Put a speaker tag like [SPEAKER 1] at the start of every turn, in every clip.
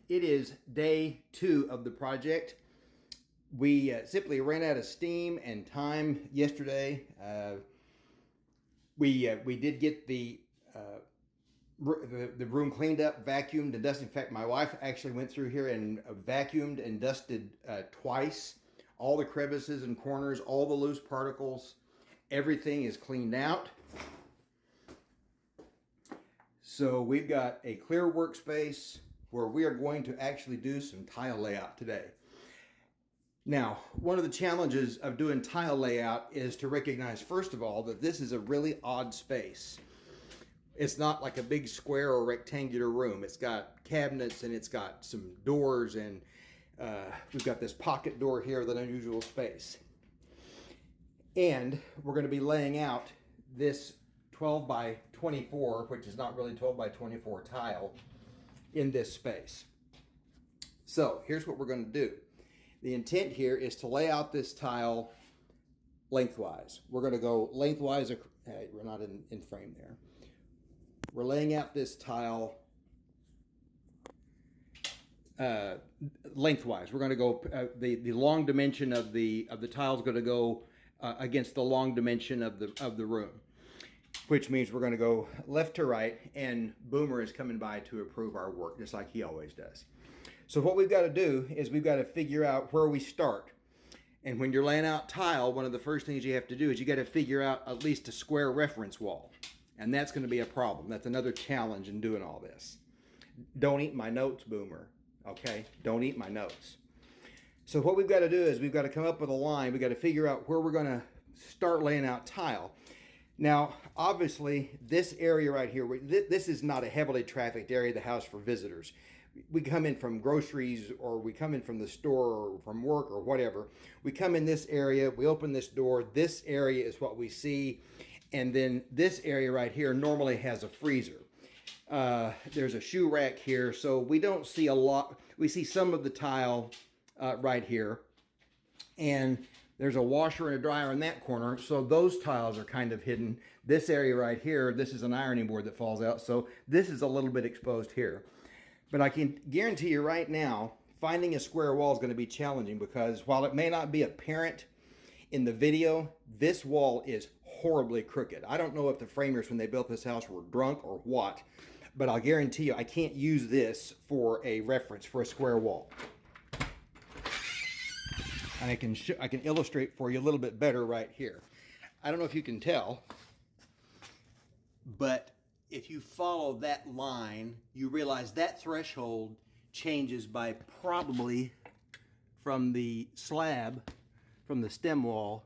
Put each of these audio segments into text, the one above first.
[SPEAKER 1] it is day 2 of the project. We simply ran out of steam and time yesterday. We did get the room cleaned up, vacuumed, and dusted. In fact, my wife actually went through here and vacuumed and dusted twice. All the crevices and corners, all the loose particles, everything is cleaned out. So we've got a clear workspace where we are going to actually do some tile layout today. Now, one of the challenges of doing tile layout is to recognize, first of all, that this is a really odd space. It's not like a big square or rectangular room. It's got cabinets and it's got some doors, and we've got this pocket door here with an unusual space. And we're going to be laying out this 12 by 24, which is not really 12 by 24 tile, in this space. So here's what we're going to do. The intent here is to lay out this tile lengthwise. We're going to go lengthwise. We're not in frame there. We're laying out this tile lengthwise. We're going to go the long dimension of the tile is going to go against the long dimension of the room, which means we're going to go left to right, and Boomer is coming by to approve our work, just like he always does. So what we've got to do is we've got to figure out where we start. And when you're laying out tile, one of the first things you have to do is you got to figure out at least a square reference wall. And that's going to be a problem. That's another challenge in doing all this. Don't eat my notes, Boomer. Okay? Don't eat my notes. So what we've got to do is we've got to come up with a line. We've got to figure out where we're going to start laying out tile. Now, obviously, this area right here, this is not a heavily trafficked area of the house for visitors. We come in from groceries, or we come in from the store, or from work, or whatever. We come in this area, we open this door, this area is what we see, and then this area right here normally has a freezer. There's a shoe rack here, so we don't see a lot. We see some of the tile right here, and there's a washer and a dryer in that corner, so those tiles are kind of hidden. This area right here, this is an ironing board that falls out, so this is a little bit exposed here. But I can guarantee you right now, finding a square wall is going to be challenging, because while it may not be apparent in the video, this wall is horribly crooked. I don't know if the framers, when they built this house, were drunk or what, but I'll guarantee you I can't use this for a reference for a square wall. And I can illustrate for you a little bit better right here. I don't know if you can tell, but if you follow that line, you realize that threshold changes by probably from the slab, from the stem wall,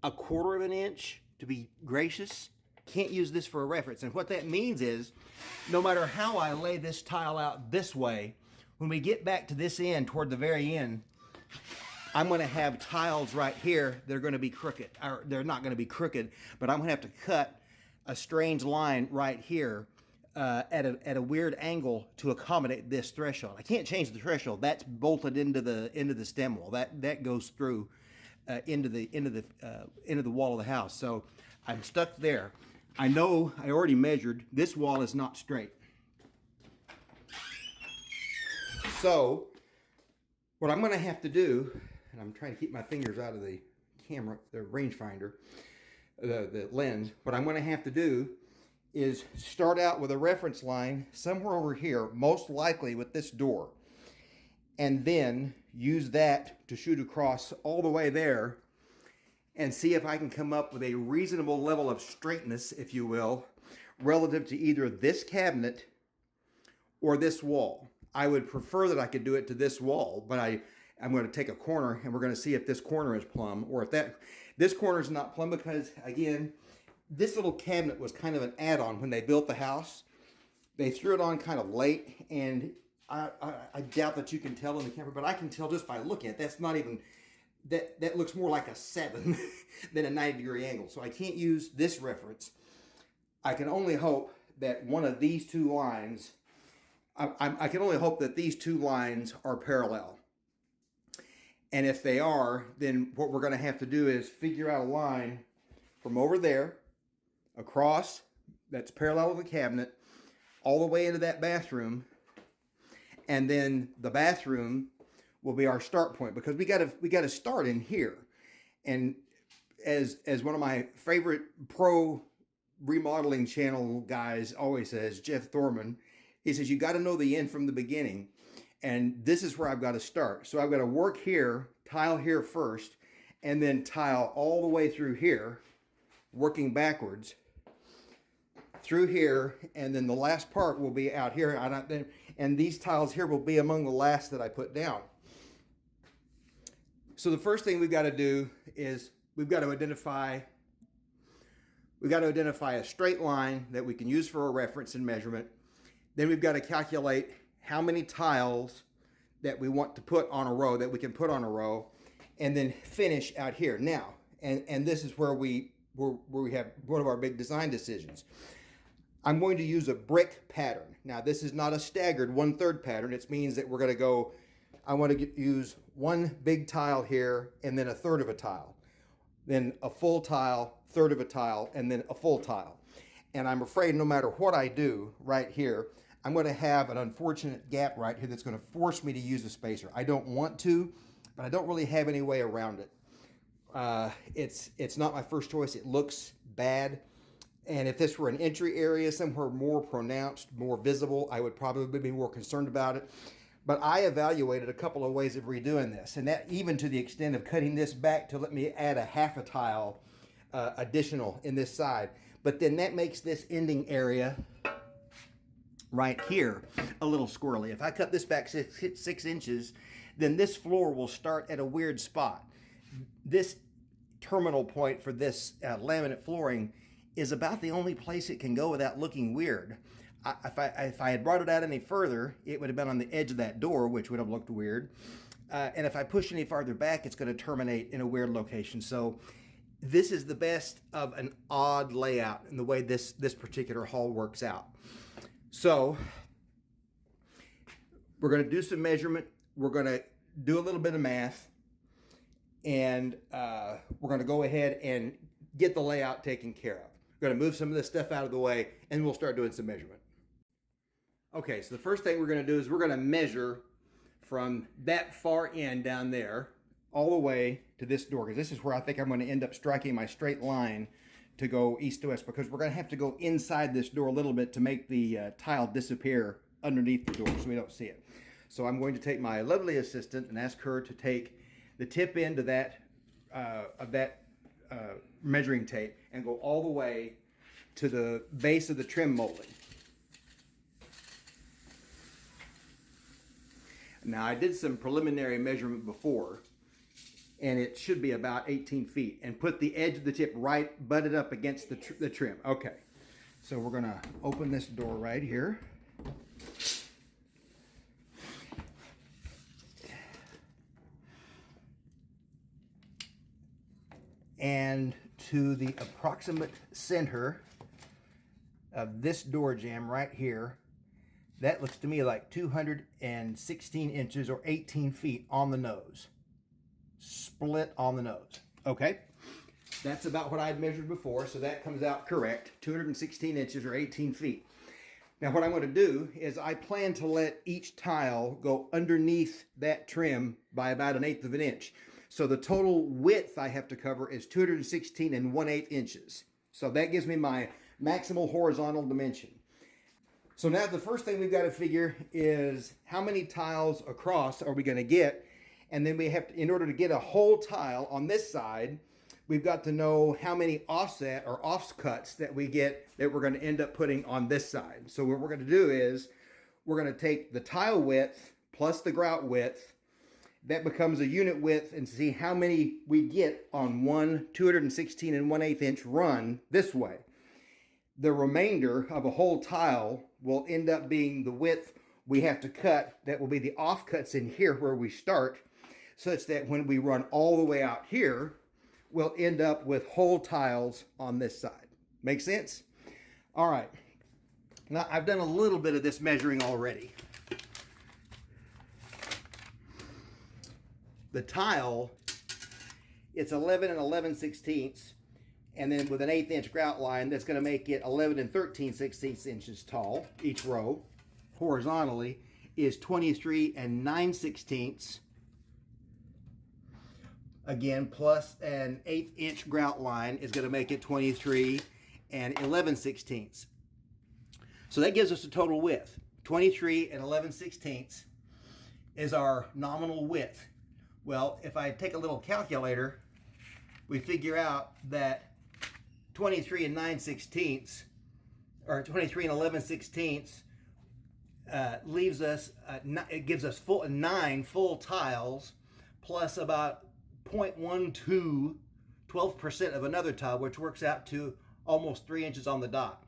[SPEAKER 1] 1/4 of an inch, to be gracious. Can't use this for a reference. And what that means is, no matter how I lay this tile out this way, when we get back to this end, toward the very end, I'm going to have tiles right here that are going to be crooked. Or they're not going to be crooked, but I'm going to have to cut a strange line right here at a weird angle to accommodate this threshold. I can't change the threshold. That's bolted into the stem wall. That goes through into the wall of the house. So I'm stuck there. I know I already measured. This wall is not straight. So what I'm going to have to do, and I'm trying to keep my fingers out of the camera, the rangefinder, the lens. What I'm going to have to do is start out with a reference line somewhere over here, most likely with this door, and then use that to shoot across all the way there and see if I can come up with a reasonable level of straightness, if you will, relative to either this cabinet or this wall. I would prefer that I could do it to this wall, but I'm going to take a corner and we're going to see if this corner is plumb, or if this corner is not plumb, because again, this little cabinet was kind of an add-on when they built the house. They threw it on kind of late, and I doubt that you can tell in the camera, but I can tell just by looking at it. That's not even, that looks more like a 7 than a 90-degree angle. So I can't use this reference. I can only hope that one of these two lines, I can only hope that these two lines are parallel. And if they are, then what we're going to have to do is figure out a line from over there across that's parallel to the cabinet, all the way into that bathroom, and then the bathroom will be our start point, because we gotta start in here. And as one of my favorite pro remodeling channel guys always says, Jeff Thorman, he says, you got to know the end from the beginning. And this is where I've got to start. So I've got to work here, tile here first, and then tile all the way through here, working backwards through here, and then the last part will be out here. And these tiles here will be among the last that I put down. So the first thing we've got to do is we've got to identify a straight line that we can use for a reference and measurement. Then we've got to calculate how many tiles that we want to put on a row, that we can put on a row, and then finish out here. Now, and this is where we have one of our big design decisions. I'm going to use a brick pattern. Now, this is not a staggered 1/3 pattern. It means that we're going to go, I want to use one big tile here, and then 1/3 of a tile, then a full tile, 1/3 of a tile, and then a full tile. And I'm afraid no matter what I do right here, I'm going to have an unfortunate gap right here that's going to force me to use a spacer. I don't want to, but I don't really have any way around it. It's not my first choice. It looks bad. And if this were an entry area somewhere more pronounced, more visible, I would probably be more concerned about it. But I evaluated a couple of ways of redoing this, and that even to the extent of cutting this back to let me add a half a tile additional in this side. But then that makes this ending area right here a little squirrely. If I cut this back 6 inches, then this floor will start at a weird spot. This terminal point for this laminate flooring is about the only place it can go without looking weird. If I had brought it out any further, it would have been on the edge of that door, which would have looked weird. And if I push any farther back, it's going to terminate in a weird location. So this is the best of an odd layout in the way this particular hall works out. So we're going to do some measurement. We're going to do a little bit of math, and we're going to go ahead and get the layout taken care of. We're going to move some of this stuff out of the way, and we'll start doing some measurement. Okay, so the first thing we're going to do is we're going to measure from that far end down there all the way to this door, because this is where I think I'm going to end up striking my straight line to go east to west, because we're going to have to go inside this door a little bit to make the tile disappear underneath the door so we don't see it. So I'm going to take my lovely assistant and ask her to take the tip end of that measuring tape and go all the way to the base of the trim molding. Now, I did some preliminary measurement before, and it should be about 18 feet, and put the edge of the tip right butted up against the trim. Okay, so we're going to open this door right here. And to the approximate center of this door jamb right here, that looks to me like 216 inches or 18 feet on the nose. Split on the nose. Okay, that's about what I'd measured before, so that comes out correct. 216 inches or 18 feet. Now what I'm going to do is I plan to let each tile go underneath that trim by about 1/8 of an inch. So the total width I have to cover is 216 1/8 inches. So that gives me my maximal horizontal dimension. So now the first thing we've got to figure is how many tiles across are we going to get? And then we have to, in order to get a whole tile on this side, we've got to know how many offset or offcuts that we get that we're going to end up putting on this side. So what we're going to do is we're going to take the tile width plus the grout width. That becomes a unit width, and see how many we get on one 216 1/8 inch run this way. The remainder of a whole tile will end up being the width we have to cut. That will be the offcuts in here where we start, such that when we run all the way out here, we'll end up with whole tiles on this side. Make sense? All right. Now, I've done a little bit of this measuring already. The tile, it's 11 11/16, and then with an 1/8 inch grout line, that's going to make it 11 13/16 inches tall. Each row horizontally is 23 9/16. Again, plus an 1/8 inch grout line is going to make it 23 11/16. So that gives us a total width. 23 11/16 is our nominal width. Well, if I take a little calculator, we figure out that 23 9/16, or 23 11/16, leaves us, it gives us 9 full tiles plus about 0.12, 12% of another tile, which works out to almost 3 inches on the dot.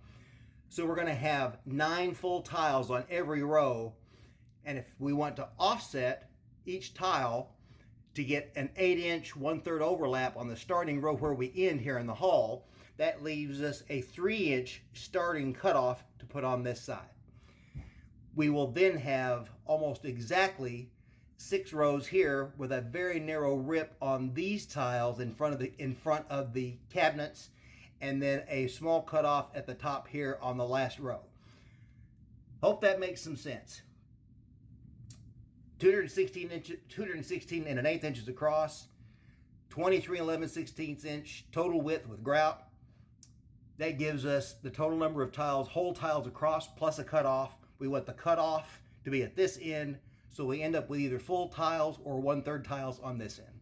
[SPEAKER 1] So we're going to have 9 full tiles on every row, and if we want to offset each tile to get an 8 inch 1/3 overlap on the starting row where we end here in the hall, that leaves us a 3 inch starting cutoff to put on this side. We will then have almost exactly 6 rows here with a very narrow rip on these tiles in front of the cabinets, and then a small cutoff at the top here on the last row. Hope that makes some sense. 216 1/8 inches across, 23 11/16 inch total width with grout. That gives us the total number of tiles, whole tiles across, plus a cutoff. We want the cutoff to be at this end, so we end up with either full tiles or 1/3 tiles on this end.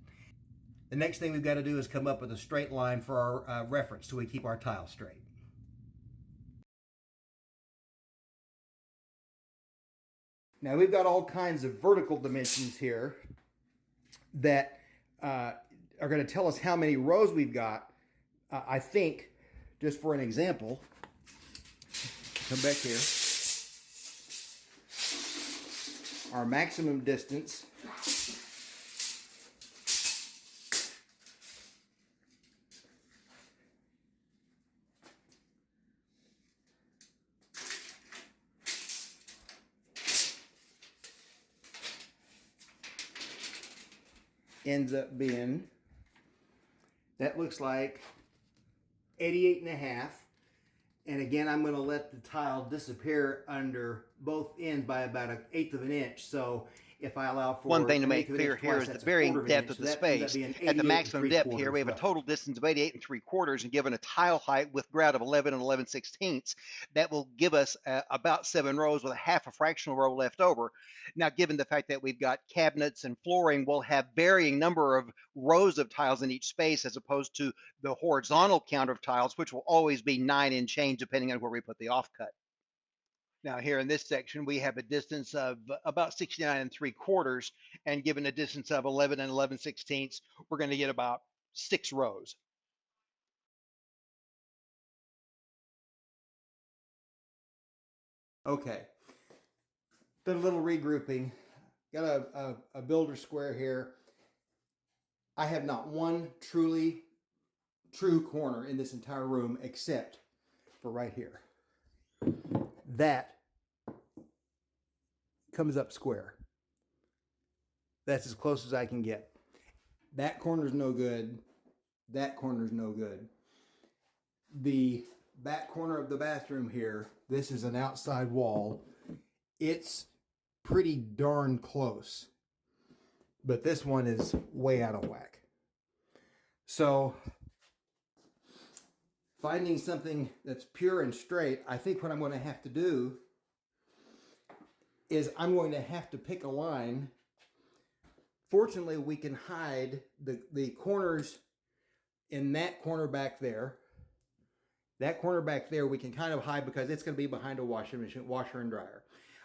[SPEAKER 1] The next thing we've got to do is come up with a straight line for our reference so we keep our tiles straight. Now we've got all kinds of vertical dimensions here that are going to tell us how many rows we've got. I think, just for an example, come back here. Our maximum distance ends up being, that looks like 88.5. And again, I'm going to let the tile disappear under both ends by about 1/8 of an inch. So if I allow for
[SPEAKER 2] one thing to make clear here is the varying depth of the space. At the maximum depth here, we have a total distance of 88 3/4, and given a tile height with grout of 11 11/16, that will give us about 7 rows with a half a fractional row left over. Now, given the fact that we've got cabinets and flooring, we'll have varying number of rows of tiles in each space as opposed to the horizontal count of tiles, which will always be 9 and change depending on where we put the offcut. Now here in this section, we have a distance of about 69 3/4, and given a distance of 11 11/16, we're going to get about 6 rows.
[SPEAKER 1] Okay, did a little regrouping. Got a builder square here. I have not one true corner in this entire room except for right here. That comes up square. That's as close as I can get. That corner's no good. That corner's no good. The back corner of the bathroom here, this is an outside wall. It's pretty darn close. But this one is way out of whack. So finding something that's pure and straight, I think what I'm going to have to do is I'm going to have to pick a line. Fortunately, we can hide the corners in that corner back there. That corner back there we can kind of hide because it's going to be behind a washer and dryer.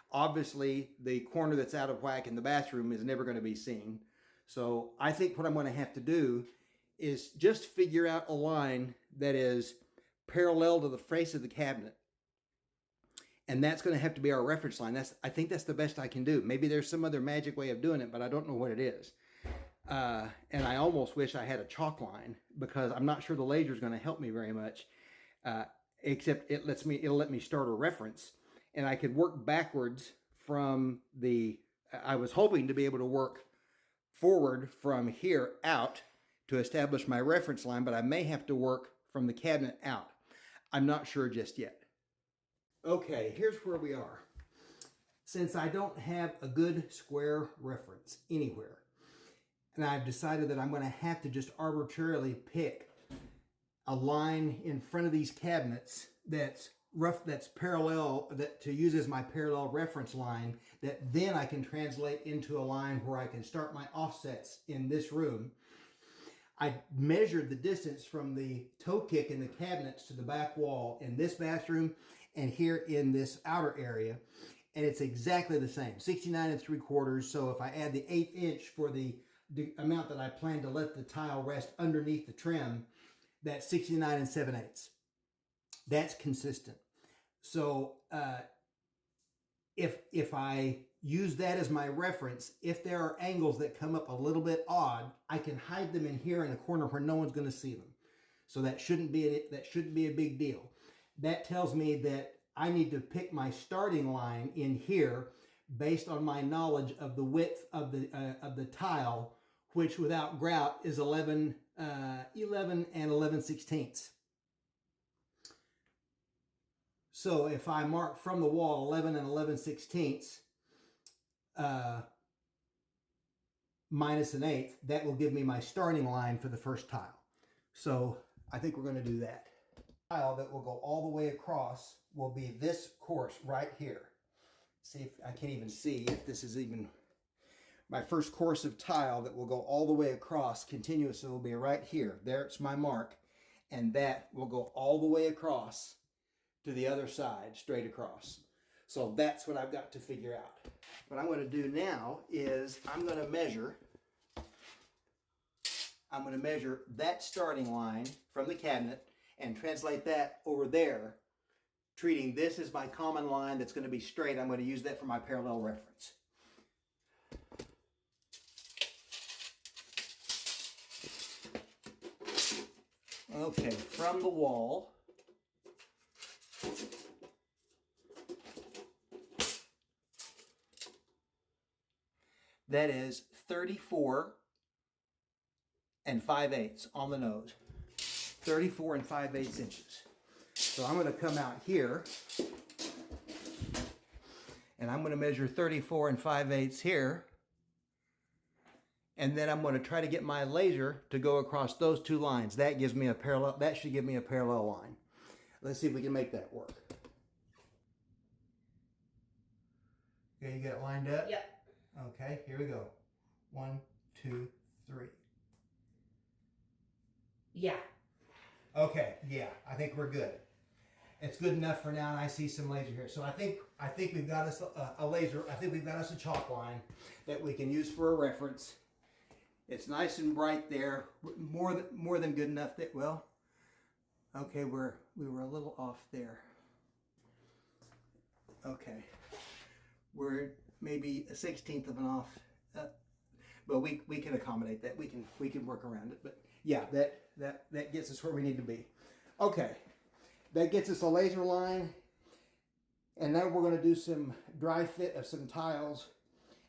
[SPEAKER 1] Obviously, the corner that's out of whack in the bathroom is never going to be seen. So I think what I'm going to have to do is just figure out a line that is parallel to the face of the cabinet. And that's going to have to be our reference line. I think that's the best I can do. Maybe there's some other magic way of doing it, but I don't know what it is. And I almost wish I had a chalk line because I'm not sure the laser is going to help me very much. Except it'll let me start a reference, and I could work backwards from I was hoping to be able to work forward from here out to establish my reference line, but I may have to work from the cabinet out. I'm not sure just yet. Okay, here's where we are. Since I don't have a good square reference anywhere, and I've decided that I'm going to have to just arbitrarily pick a line in front of these cabinets that's parallel, that to use as my parallel reference line, that then I can translate into a line where I can start my offsets in this room. I measured the distance from the toe kick in the cabinets to the back wall in this bathroom and here in this outer area, and it's exactly the same, 69 3/4. So if I add the 1/8 inch for the amount that I plan to let the tile rest underneath the trim, that's 69 7/8. That's consistent. So if I use that as my reference, if there are angles that come up a little bit odd, I can hide them in here in a corner where no one's going to see them. So that shouldn't be a big deal. That tells me that I need to pick my starting line in here based on my knowledge of the width of the tile, which without grout is 11 and 11/16. So if I mark from the wall 11 and 11/16 minus 1/8, that will give me my starting line for the first tile. So I think we're going to do that. The tile that will go all the way across will be this course right here. See if I can't even see if this is even my first course of tile that will go all the way across continuous. It will be right here. There's my mark, and that will go all the way across to the other side, straight across. So that's what I've got to figure out. What I'm going to do now is I'm going to measure that starting line from the cabinet and translate that over there, treating this as my common line that's going to be straight. I'm going to use that for my parallel reference. Okay, from the wall, that is 34 5/8 on the nose. 34 5/8 inches. So I'm going to come out here and I'm going to measure 34 5/8 here. And then I'm going to try to get my laser to go across those two lines. That gives me a parallel, that should give me a parallel line. Let's see if we can make that work. Okay, you got it lined up?
[SPEAKER 3] Yep.
[SPEAKER 1] Okay, here we go. 1, 2, 3.
[SPEAKER 3] Yeah.
[SPEAKER 1] Okay, yeah, I think we're good. It's good enough for now, and I see some laser here. So I think we've got us a laser. I think we've got us a chalk line that we can use for a reference. It's nice and bright there, more than good enough. That well, okay, we were a little off there. Okay, we're maybe a 1/16 of an off, but we can accommodate that. We can work around it. But yeah, that gets us where we need to be. Okay, that gets us a laser line, and now we're going to do some dry fit of some tiles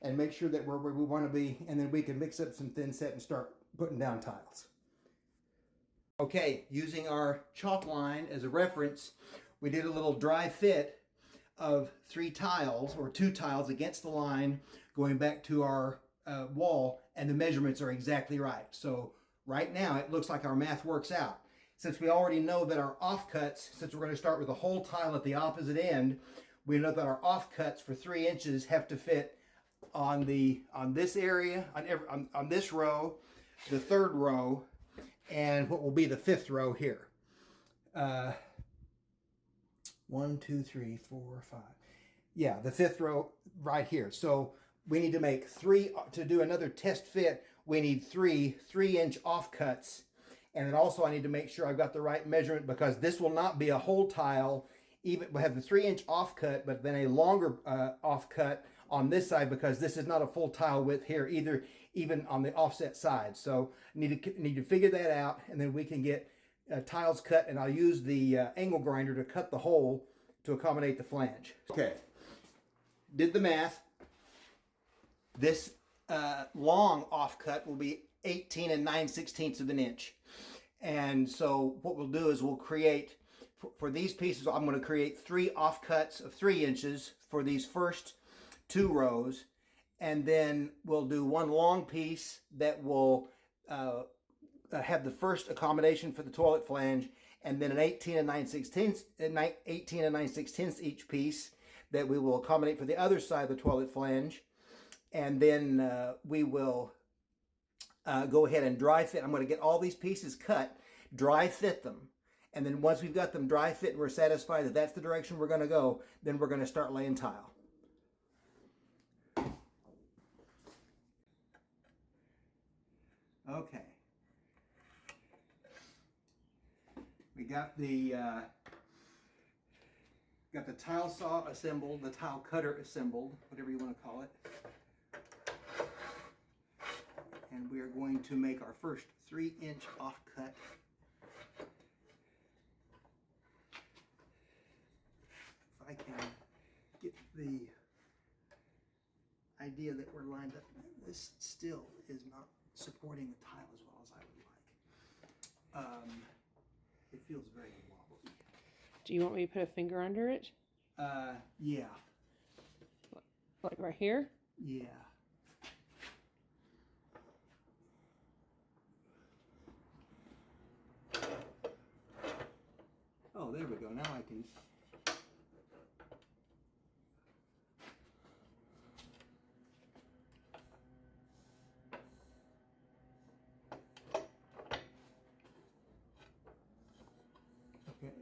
[SPEAKER 1] and make sure that we're where we want to be, and then we can mix up some thin set and start putting down tiles. Okay, using our chalk line as a reference, we did a little dry fit of 3 tiles or 2 tiles against the line going back to our wall, and the measurements are exactly right. So right now it looks like our math works out. Since we already know that our offcuts, since we're going to start with a whole tile at the opposite end, we know that our offcuts for 3 inches have to fit on this area, on this row, the 3rd row, and what will be the 5th row here. 1, 2, 3, 4, 5. Yeah, the 5th row right here. So we need to make 3 to do another test fit. We need 3 3-inch offcuts, and then also I need to make sure I've got the right measurement, because this will not be a whole tile. Even we have the 3-inch offcut, but then a longer offcut on this side, because this is not a full tile width here either, even on the offset side. So need to figure that out, and then we can get tiles cut, and I'll use the angle grinder to cut the hole to accommodate the flange. Okay, did the math. This long offcut will be 18 9/16 of an inch, And so what we'll do is we'll create, for these pieces, I'm going to create 3 offcuts of 3 inches for these first 2 rows. And then we'll do 1 long piece that will have the first accommodation for the toilet flange, and then an 18 and 9/16 each piece that we will accommodate for the other side of the toilet flange. And then we will go ahead and dry fit. I'm going to get all these pieces cut, dry fit them. And then once we've got them dry fit and we're satisfied that that's the direction we're going to go, then we're going to start laying tile. Okay. We got the tile saw assembled, the tile cutter assembled, whatever you want to call it. And we are going to make our first 3-inch offcut. If I can get the idea that we're lined up, this still is not supporting the tile as well as I would like. It feels very wobbly.
[SPEAKER 3] Do you want me to put a finger under it?
[SPEAKER 1] Yeah.
[SPEAKER 3] Like right here?
[SPEAKER 1] Yeah. Oh, there we go. Now I can. Okay.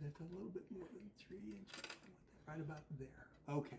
[SPEAKER 1] That's a little bit more than 3 inches. I want that right about there. Okay.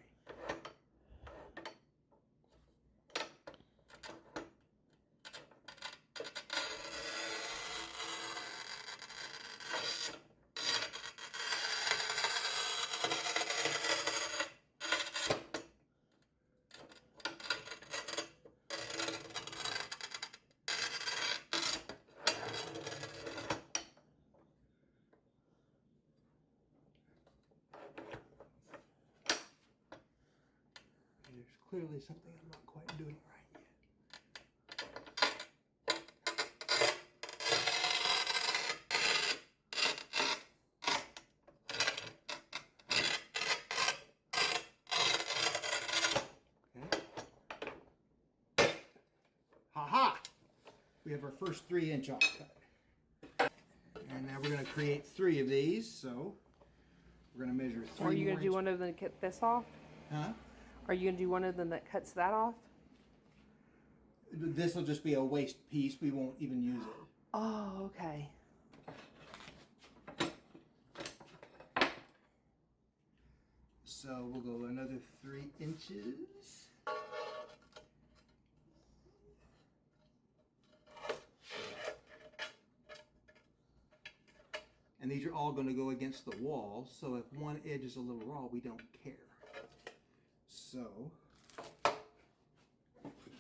[SPEAKER 1] There's clearly something I'm not quite doing right yet. Okay. Ha-ha! We have our first 3-inch offcut. And now we're going to create 3 of these, so we're going to measure 3
[SPEAKER 3] Or are you
[SPEAKER 1] more
[SPEAKER 3] going to do one of them that cut this off?
[SPEAKER 1] Huh?
[SPEAKER 3] Are you going to do one of them that cuts that off?
[SPEAKER 1] This will just be a waste piece. We won't even use it.
[SPEAKER 3] Oh, okay.
[SPEAKER 1] So we'll go another 3 inches. And these are all going to go against the wall, so if one edge is a little raw, we don't care. So,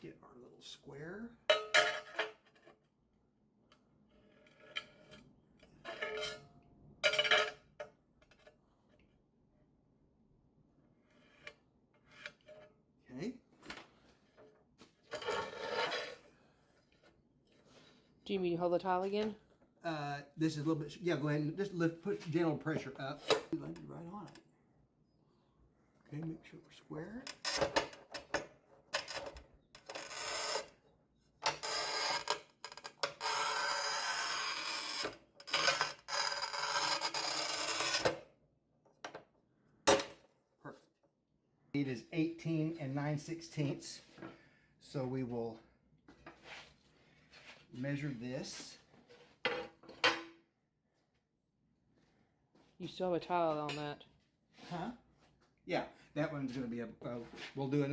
[SPEAKER 1] get our little square. Okay.
[SPEAKER 3] Do you mean to hold the tile again?
[SPEAKER 1] This is a little bit, yeah, go ahead and just put gentle pressure up. Landed right on it. Okay, make sure we're square. Perfect. It is 18 and 9/16. So we will measure this.
[SPEAKER 3] You still have a tile on that.
[SPEAKER 1] Huh? Yeah, that one's going to be we'll get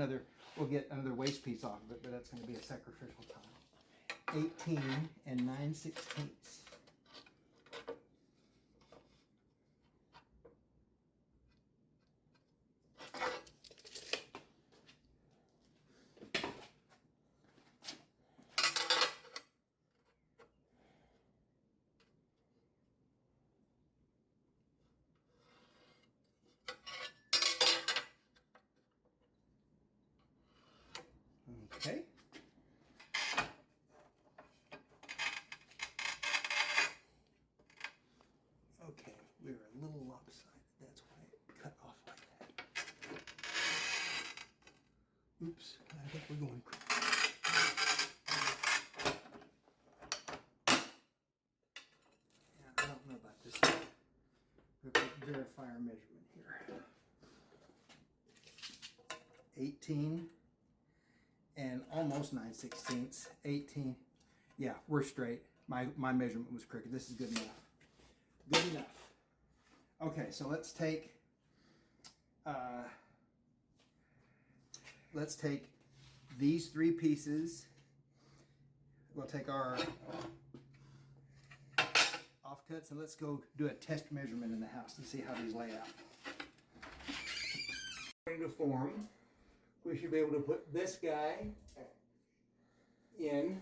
[SPEAKER 1] another waste piece off of it, but that's going to be a sacrificial tile. 18 and 9/16. Oops, I think we're going. Yeah, I don't know about this. We'll verify our measurement here. 18 and almost 9/16. 18. Yeah, we're straight. My measurement was crooked. This is good enough. Good enough. Okay, so let's take these three pieces. We'll take our offcuts and let's go do a test measurement in the house and see how these lay out. According to form, we should be able to put this guy in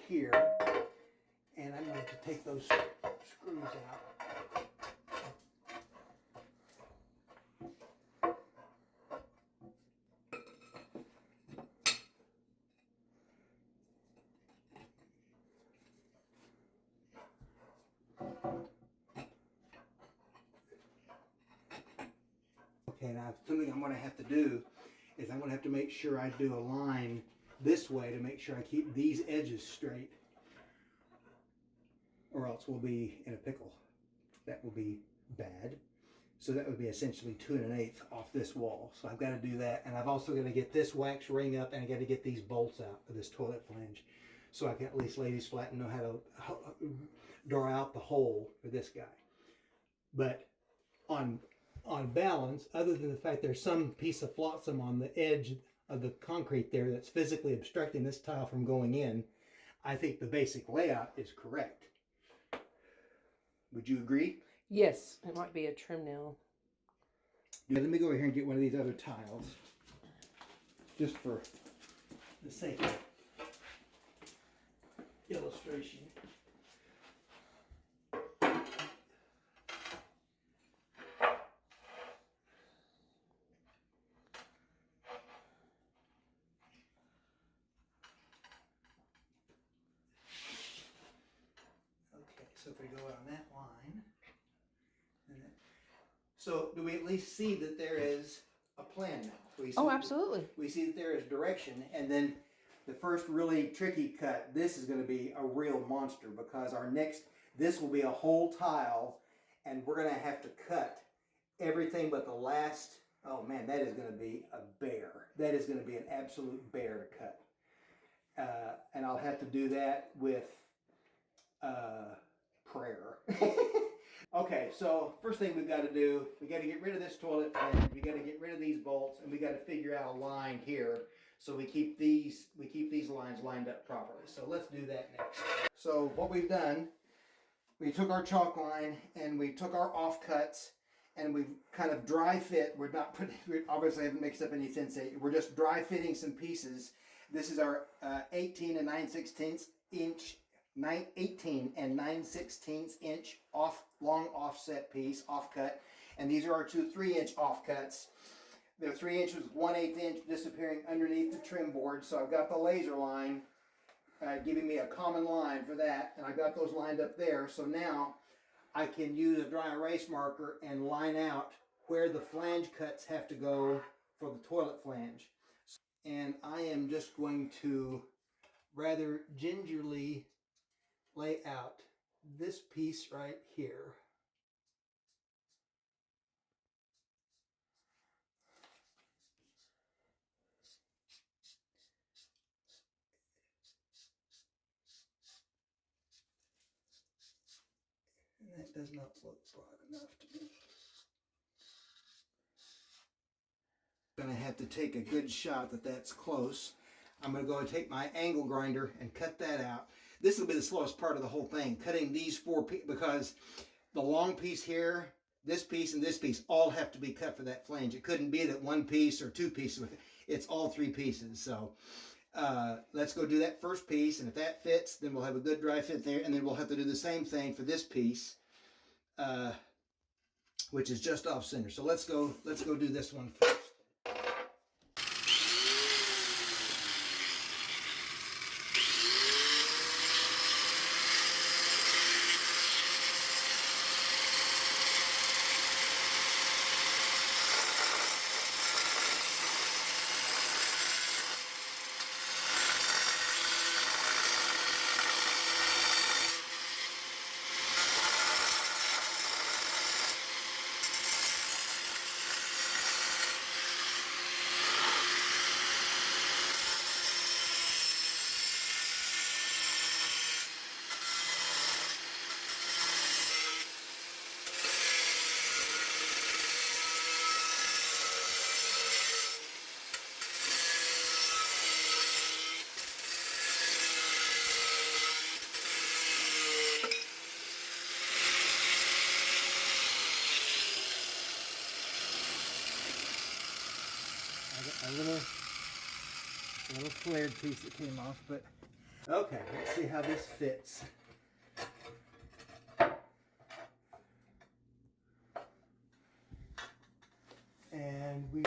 [SPEAKER 1] here, and I'm going to take those screws out. Okay, now something I'm going to have to do is I'm going to have to make sure I do a line this way to make sure I keep these edges straight, or else we'll be in a pickle. That will be bad. So that would be essentially 2 1/8 off this wall. So I've got to do that, and I've also got to get this wax ring up, and I got to get these bolts out of this toilet flange, so I can at least lay these flat and know how to draw out the hole for this guy. But on balance, other than the fact there's some piece of flotsam on the edge of the concrete there that's physically obstructing this tile from going in, I think the basic layout is correct. Would you agree?
[SPEAKER 3] Yes, it might be a trim nail.
[SPEAKER 1] Yeah, let me go over here and get one of these other tiles, just for the sake of illustration. Okay, so if we go on that line, so do we at least see that there is a plan now? We see,
[SPEAKER 3] Oh, absolutely.
[SPEAKER 1] We see that there is direction, and then the first really tricky cut, this is going to be a real monster, because this will be a whole tile, and we're going to have to cut everything but the last. Oh man, that is going to be a bear. That is going to be an absolute bear to cut. And I'll have to do that with prayer. Okay, so first thing we've got to do, we got to get rid of this toilet flange, we got to get rid of these bolts, and we got to figure out a line here so we keep these lines lined up properly. So let's do that next. So what we've done, we took our chalk line and we took our offcuts and we've kind of dry fit. We obviously haven't mixed up any sensei. We're just dry fitting some pieces. This is our 18 and 9/16 inch 18 and 9/16 inch long offset piece, offcut, and these are our two 3-inch offcuts. They're 3 inches with 1/8 inch disappearing underneath the trim board. So I've got the laser line giving me a common line for that, and I've got those lined up there. So now I can use a dry erase marker and line out where the flange cuts have to go for the toilet flange. And I am just going to rather gingerly lay out this piece right here. And that does not look broad enough to me. I'm going to have to take a good shot that that's close. I'm going to go and take my angle grinder and cut that out. This will be the slowest part of the whole thing, cutting these 4 pieces, because the long piece here, this piece, and this piece all have to be cut for that flange. It couldn't be that 1 piece or 2 pieces with it. It's all 3 pieces. So let's go do that first piece, and if that fits, then we'll have a good dry fit there, and then we'll have to do the same thing for this piece, which is just off center. So let's go do this one first. a little flared piece that came off, but okay, let's see how this fits. And we